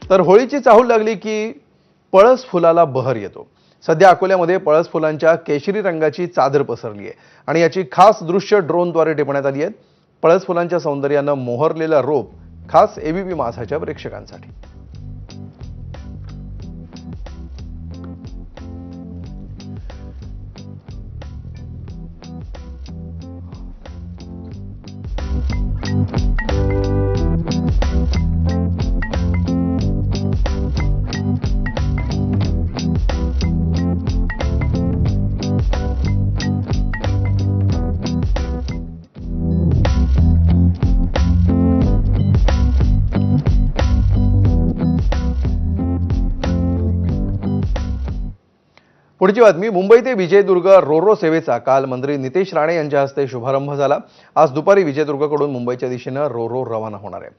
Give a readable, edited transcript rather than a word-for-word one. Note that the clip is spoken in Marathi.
तर होळीची चाहूल लागली की पळस फुलाला बहर येतो। सध्या अकोल्यामध्ये पळस फुलांच्या केशरी रंगाची चादर पसरली आहे आणि याची खास दृश्य ड्रोनद्वारे टिपण्यात आली आहेत। पळस फुलांच्या सौंदर्यानं मोहरलेला रोप खास एबीपी माझाच्या प्रेक्षकांसाठी। पुढची बातमी, मुंबई ते विजयदुर्ग रोरो सेवेचा काल मंत्री नितेश राणे यांच्या हस्ते शुभारंभ झाला। आज दुपारी विजयदुर्गकडून मुंबईच्या दिशेने रोरो रवाना होणार आहे।